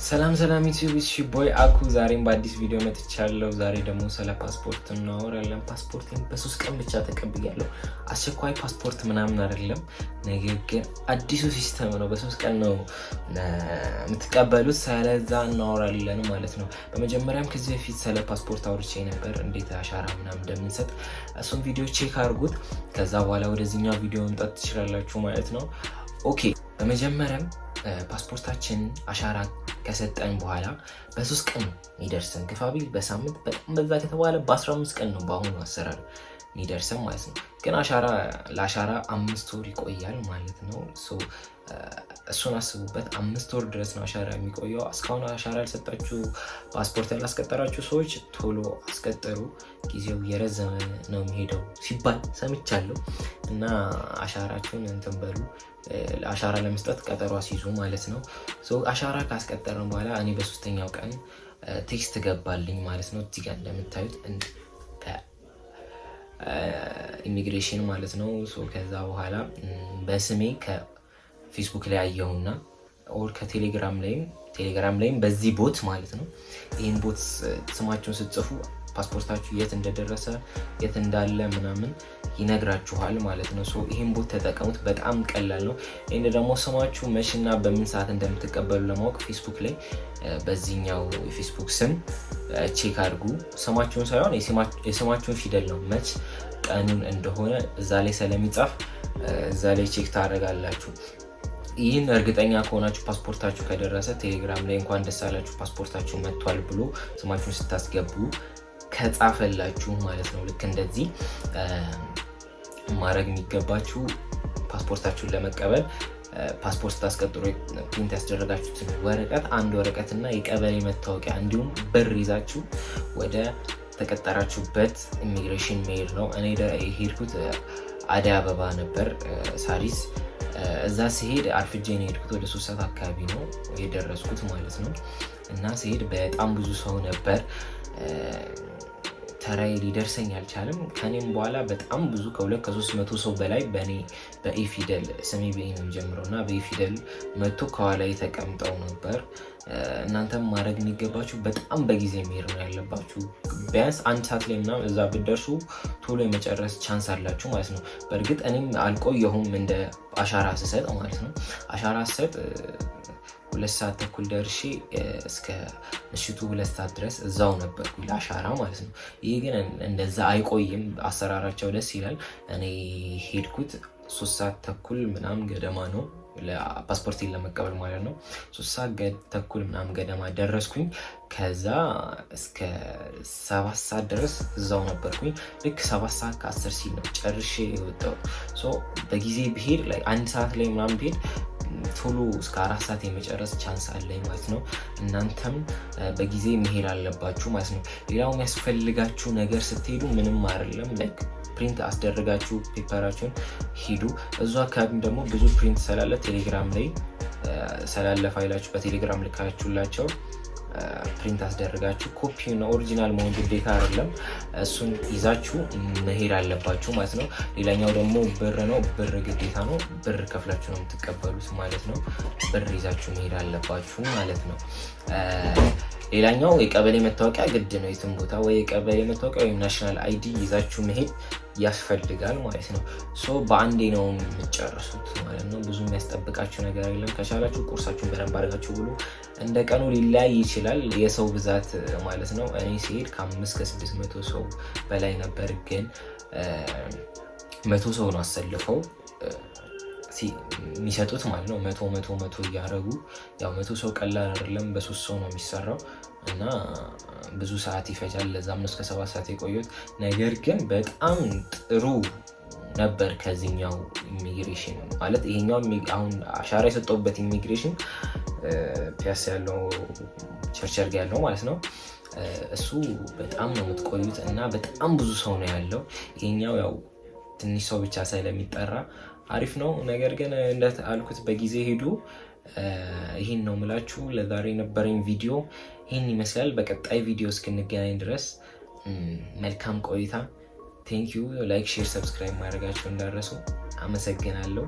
ሰላም ዩቲዩብ ቦይ አኩ ዛሬም በአዲስ ቪዲዮ መጥቻለሁ። ዛሬ ደግሞ ስለ ፓስፖርት እናወራለን። ፓስፖርቴን በ3 ቀን ብቻ ተቀብያለሁ። አስቸኳይ ፓስፖርት ምናምን አይደለም፣ ነገር ግን አዲሱ ሲስተም ነው። በ3 ቀን ነው የምትቀበሉት። ስለዛ እናወራለን ማለት ነው። በመጀመሪያም ከዚህ በፊት ስለ ፓስፖርት አውርቼ ነበር፣ እንዴት አሻራ ምናምን እንደምንሰጥ። እሱን ቪዲዮ ቼክ አድርጉት። ከዛ በኋላ ወደዚህኛው ቪዲዮ መምጣት ትችላላችሁ ማለት ነው። ኦኬ፣ በመጀመሪያም ፓስፖርታችን አሻራ ከሰጠን በኋላ በ3 ቀን የሚደርሰን ግፋቢል በሳምንት በጣም በዛ ከተባለ በ15 ቀን ነው በአሁኑ አሰራር የሚደርሰን ማለት ነው። ግን ለአሻራ 5 ወር ይቆያል ማለት ነው። እሱን አስቡበት። 5 ወር ድረስ ነው አሻራ የሚቆየው። እስካሁን አሻራ ያልሰጣችሁ ፓስፖርት ያላስቀጠራችሁ ሰዎች ቶሎ አስቀጠሩ፣ ጊዜው የረዘመ ነው የሚሄደው ሲባል ሰምቻለሁ። እና አሻራችሁን እንትን በሉ፣ አሻራ ለመስጠት ቀጠሮ አስይዙ ማለት ነው። አሻራ ካስቀጠረን በኋላ እኔ በ3ኛው ቀን ቴክስት ገባልኝ ማለት ነው። እዚህ ጋር እንደምታዩት ኢሚግሬሽን ማለት ነው። ከዛ በኋላ በስሜ ከፌስቡክ ላይ አየሁና ኦር ከቴሌግራም ላይም በዚህ ቦት ማለት ነው። ይህን ቦት ስማችሁን ስትጽፉ ፓስፖርታችሁ የት እንደደረሰ የት እንዳለ ምናምን ይነግራችኋል ማለት ነው። ይህን ቦት ተጠቀሙት፣ በጣም ቀላል ነው። ይህን ደግሞ ስማችሁ መቼና በምን ሰዓት እንደምትቀበሉ ለማወቅ ፌስቡክ ላይ በዚህኛው የፌስቡክ ስም ቼክ አድርጉ። ስማችሁን ሳይሆን የስማችሁን ፊደል ነው፣ መች ቀኑን እንደሆነ እዛ ላይ ስለሚጻፍ እዛ ላይ ቼክ ታደርጋላችሁ። ይህን እርግጠኛ ከሆናችሁ ፓስፖርታችሁ ከደረሰ ቴሌግራም ላይ እንኳን ደስ አላችሁ ፓስፖርታችሁ መጥቷል ብሎ ስማችሁን ስታስገቡ ከጻፈላችሁ ማለት ነው። ልክ እንደዚህ ማድረግ የሚገባችሁ ፓስፖርታችሁን ለመቀበል ፓስፖርት ስታስቀጥሩ ፕሪንት ያስደረጋችሁትን ወረቀት፣ አንድ ወረቀት እና የቀበሌ መታወቂያ እንዲሁም ብር ይዛችሁ ወደ ተቀጠራችሁበት ኢሚግሬሽን መሄድ ነው። እኔ የሄድኩት አደይ አበባ ነበር፣ ሳሪስ። እዛ ሲሄድ አርፍጄ ነው የሄድኩት። ወደ 3 ሰዓት አካባቢ ነው የደረስኩት ማለት ነው። እና ሲሄድ በጣም ብዙ ሰው ነበር። ተራይ ሊደርሰኝ አልቻለም። ከኔም በኋላ በጣም ብዙ ከ200-300 ሰው በላይ በኤ ፊደል ስሜ በኤ ነው ጀምረው እና በኤ ፊደል መጥቶ ከኋላ ተቀምጠው ነበር። እናንተም ማድረግ የሚገባችሁ በጣም በጊዜ መሄድ ነው ያለባችሁ። ቢያንስ 1 ሰዓት ላይ ምናምን እዛ ብትደርሱ ቶሎ የመጨረስ ቻንስ አላችሁ ማለት ነው። በእርግጥ እኔም አልቆየሁም እንደ አሻራ ስሰጥ ማለት ነው። አሻራ ስሰጥ 2 ሰዓት ተኩል ደርሼ እስከ ምሽቱ 2 ሰዓት ድረስ እዛው ነበርኩ ለአሻራ ማለት ነው። ይህ ግን እንደዛ አይቆይም፣ አሰራራቸው ደስ ይላል። እኔ ሄድኩት 3 ሰዓት ተኩል ምናምን ገደማ ነው ፓስፖርቴን ለመቀበል ማለት ነው። 3 ሰዓት ተኩል ምናምን ገደማ ደረስኩኝ። ከዛ እስከ 7 ሰዓት ድረስ እዛው ነበርኩኝ። ልክ 7 ሰዓት ከ10 ሲል ነው ጨርሼ የወጣው። በጊዜ ብሄድ 1 ሰዓት ላይ ምናምን ብሄድ ቶሎ እስከ 4 ሰዓት የመጨረስ ቻንስ አለኝ ማለት ነው። እናንተም በጊዜ መሄድ አለባችሁ ማለት ነው። ሌላው የሚያስፈልጋችሁ ነገር ስትሄዱ ምንም አይደለም፣ ፕሪንት አስደረጋችሁ ፔፐራችሁን ሂዱ። እዙ አካባቢም ደግሞ ብዙ ፕሪንት ስላለ ቴሌግራም ላይ ስላለ ፋይላችሁ በቴሌግራም ልካችሁላቸው ፕሪንት አስደረጋችሁ። ኮፒና ኦሪጂናል መሆን ግዴታ አይደለም፣ እሱን ይዛችሁ መሄድ አለባችሁ ማለት ነው። ሌላኛው ደግሞ ብር ነው። ብር ግዴታ ነው። ብር ከፍላችሁ ነው የምትቀበሉት ማለት ነው። ብር ይዛችሁ መሄድ አለባችሁ ማለት ነው። ሌላኛው የቀበሌ መታወቂያ ግድ ነው። የትም ቦታ ወይ የቀበሌ መታወቂያ ወይም ናሽናል አይዲ ይዛችሁ መሄድ ያስፈልጋል ማለት ነው። በአንዴ ነው የምትጨርሱት ማለት ነው። ብዙ የሚያስጠብቃችሁ ነገር የለም። ከቻላችሁ ቁርሳችሁን በደንብ አድርጋችሁ ብሉ። እንደ ቀኑ ሊለያይ ይችላል፣ የሰው ብዛት ማለት ነው። እኔ ሲሄድ ከ500-600 ሰው በላይ ነበር፣ ግን 100 ሰው ነው አሰልፈው የሚሰጡት ማለት ነው። 100 እያደረጉ ያው 100 ሰው ቀላል አይደለም፣ በ3 ሰው ነው የሚሰራው እና ብዙ ሰዓት ይፈጃል። ለዛም ነው እስከ 7 ሰዓት የቆየሁት። ነገር ግን በጣም ጥሩ ነበር ከዚህኛው ኢሚግሬሽን ማለት ይሄኛው አሁን አሻራ የሰጠሁበት ኢሚግሬሽን ፒያሳ ያለው ቸርቸር ጋር ያለው ማለት ነው። እሱ በጣም ነው የምትቆዩት እና በጣም ብዙ ሰው ነው ያለው። ይሄኛው ያው ትንሽ ሰው ብቻ ስለሚጠራ አሪፍ ነው። ነገር ግን እንዳልኩት በጊዜ ሄዱ። ይህን ነው ምላችሁ። ለዛሬ የነበረኝ ቪዲዮ ይህን ይመስላል። በቀጣይ ቪዲዮ እስክንገናኝ ድረስ መልካም ቆይታ። ቴንኪዩ። ላይክ፣ ሼር፣ ሰብስክራይብ ማድረጋችሁ እንዳረሱ። አመሰግናለሁ።